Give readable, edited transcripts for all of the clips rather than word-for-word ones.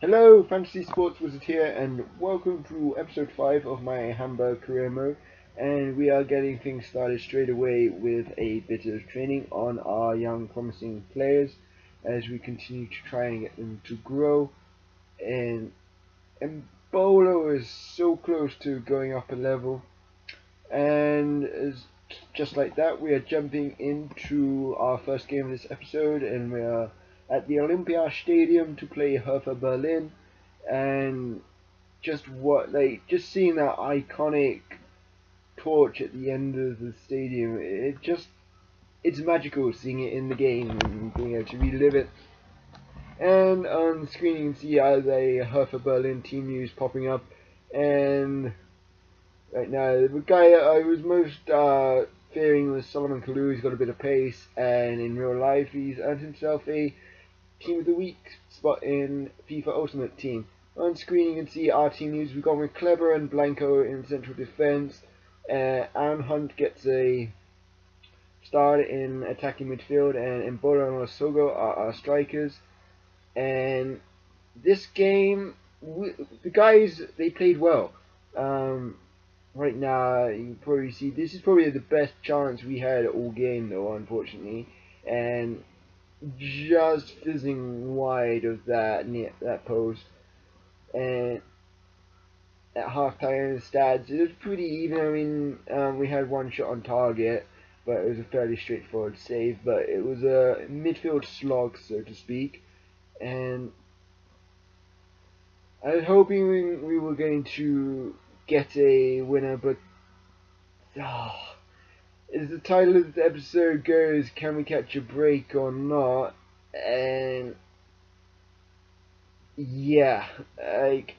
Hello, Fantasy Sports Wizard here, and welcome to episode 5 of my Hamburger career mode. And we are getting things started straight away with a bit of training on our young, promising players as we continue to try and get them to grow. And Bolo is so close to going up a level, and just like that, we are jumping into our first game of this episode, and we are at the Olympia Stadium to play Hertha Berlin. And just seeing that iconic torch at the end of the stadium, it's magical seeing it in the game and being able to relive it. And on the screen you can see the Hertha Berlin team news popping up, and right now the guy I was most fearing was Solomon Kalou. He's got a bit of pace, and in real life he's earned himself a Team of the Week spot in FIFA Ultimate Team. On screen you can see our team news. We've got Kleber and Blanco in central defence. Aaron Hunt gets a start in attacking midfield, and Mbola and Osogo are our strikers. And this game, the guys, they played well. Right now, you can probably see this is probably the best chance we had all game, though, unfortunately. And just fizzing wide of that post. And at halftime stats, it was pretty even. I mean, we had one shot on target, but it was a fairly straightforward save. But it was a midfield slog, so to speak. And I was hoping we were going to get a winner, but as the title of the episode goes, can we catch a break or not? And yeah, like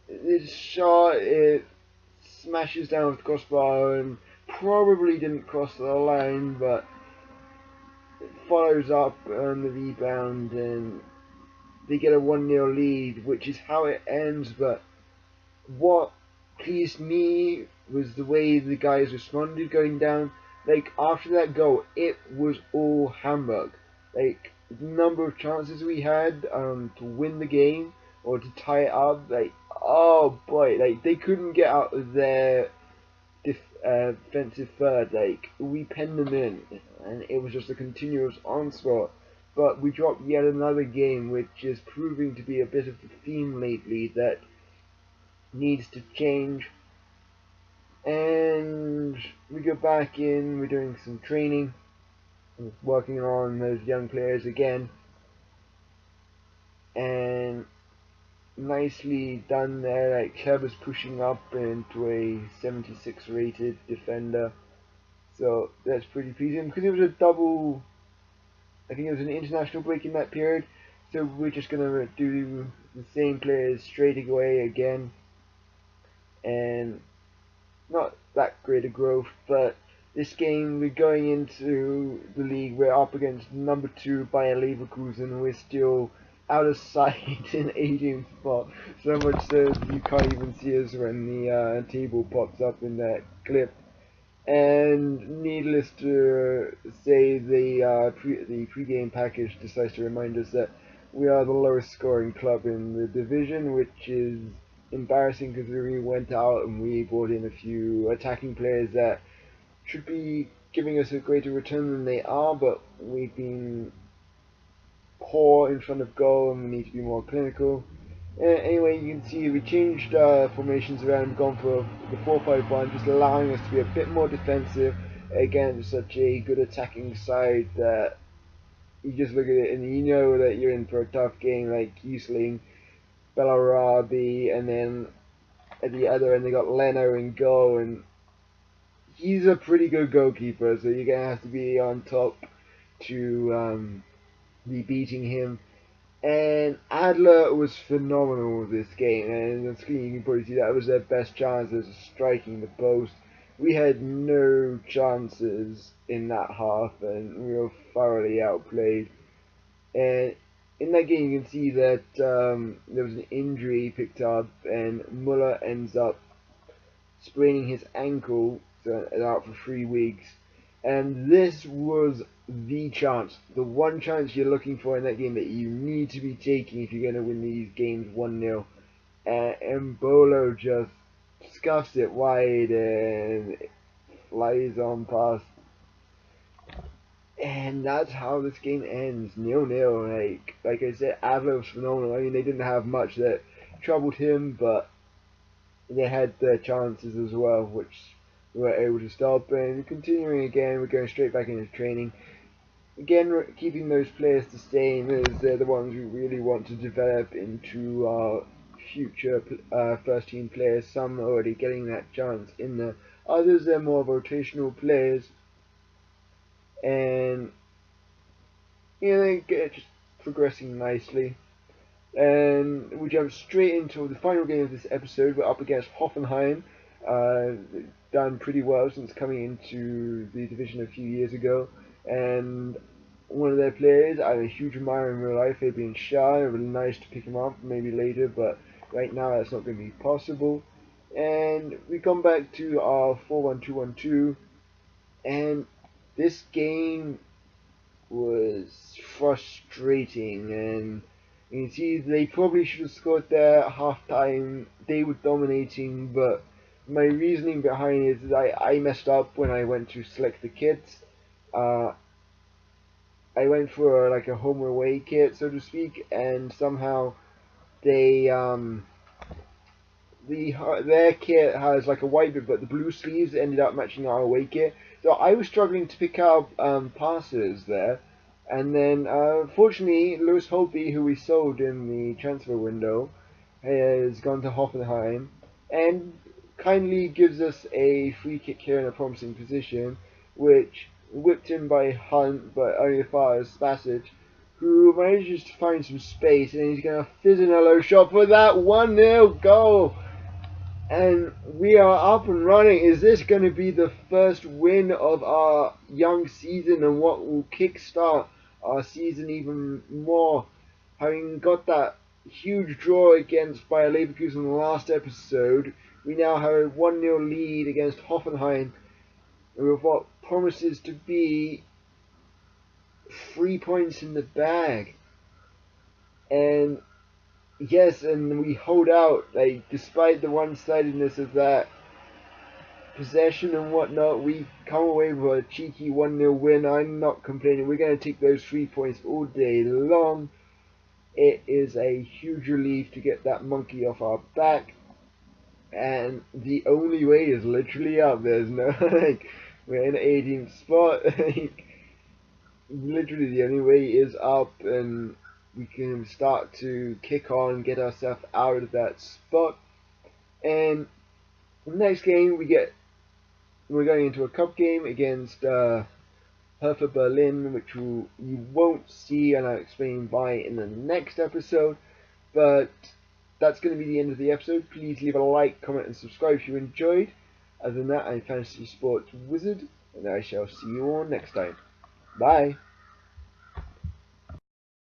this shot, it smashes down with the crossbar and probably didn't cross the line, but it follows up on the rebound and they get a 1-0 lead, which is how it ends. But what pleased me was the way the guys responded going down. Like, after that goal, it was all Hamburg. Like, the number of chances we had to win the game or to tie it up, like, oh boy, like, they couldn't get out of their defensive third. Like, we penned them in, and it was just a continuous onslaught. But we dropped yet another game, which is proving to be a bit of a theme lately that needs to change. And we go back in, we're doing some training, working on those young players again, and nicely done there. Like, Kleber's pushing up into a 76 rated defender, so that's pretty pleasing because it was a double. I think it was an international break in that period, so we're just gonna do the same players straight away again, and not that great a growth. But this game, we're going into the league, we're up against number 2 Bayer Leverkusen. We're still out of sight in 18th spot, so much so that you can't even see us when the table pops up in that clip. And needless to say, the pre-game package decides to remind us that we are the lowest scoring club in the division, which is embarrassing because we went out and we brought in a few attacking players that should be giving us a greater return than they are, but we've been poor in front of goal and we need to be more clinical. Anyway, you can see we changed formations around, gone for the 4-5-1, just allowing us to be a bit more defensive against such a good attacking side that you just look at it and you know that you're in for a tough game. Like Kiesling, Bellarabi, and then at the other end they got Leno in goal, and he's a pretty good goalkeeper, so you're going to have to be on top to be beating him. And Adler was phenomenal with this game, and on the screen you can probably see that was their best chance of striking the post. We had no chances in that half, and we were thoroughly outplayed. And in that game you can see that there was an injury picked up, and Muller ends up spraining his ankle, so out for 3 weeks. And this was the chance, the one chance you're looking for in that game that you need to be taking if you're going to win these games 1-0. And Mbolo just scuffs it wide and flies on past. And that's how this game ends, 0-0. Like I said, Avlo was phenomenal. I mean, they didn't have much that troubled him, but they had their chances as well, which we were able to stop. And continuing again, we're going straight back into training. Again, keeping those players the same, as they're the ones we really want to develop into our future first team players. Some are already getting that chance in there. Others, they're more rotational players. And they get just progressing nicely. And we jump straight into the final game of this episode. We're up against Hoffenheim. Done pretty well since coming into the division a few years ago. And one of their players, I'm a huge admirer in real life, Fabian Schär. Really nice to pick him up maybe later, but right now that's not going to be possible. And we come back to our 4-1-2-1-2. And this game was frustrating, and you can see they probably should have scored there at half time. They were dominating, but my reasoning behind it is I messed up when I went to select the kits. I went for like a home away kit, so to speak, and somehow they their kit has like a white bit, but the blue sleeves ended up matching our away kit. So I was struggling to pick out passes there, and then fortunately Lewis Holtby, who we sold in the transfer window, has gone to Hoffenheim and kindly gives us a free kick here in a promising position, which whipped in by Hunt, but only as far as Spasic, who manages to find some space, and he's going to fizz in a low shot for that 1-0 goal. And we are up and running. Is this going to be the first win of our young season, and what will kickstart our season even more? Having got that huge draw against Bayer Leverkusen in the last episode, we now have a 1-0 lead against Hoffenheim with what promises to be 3 points in the bag. And yes, and we hold out, like, despite the one-sidedness of that possession and whatnot, we come away with a cheeky 1-0 win. I'm not complaining. We're going to take those 3 points all day long. It is a huge relief to get that monkey off our back, and the only way is literally up. There's no, like, we're in the 18th spot. Literally the only way is up, and we can start to kick on, get ourselves out of that spot. And the next game we're going into a cup game against Hertha Berlin, which you won't see, and I'll explain why in the next episode. But that's going to be the end of the episode. Please leave a like, comment, and subscribe if you enjoyed. Other than that, I'm Fantasy Sports Wizard, and I shall see you all next time. Bye.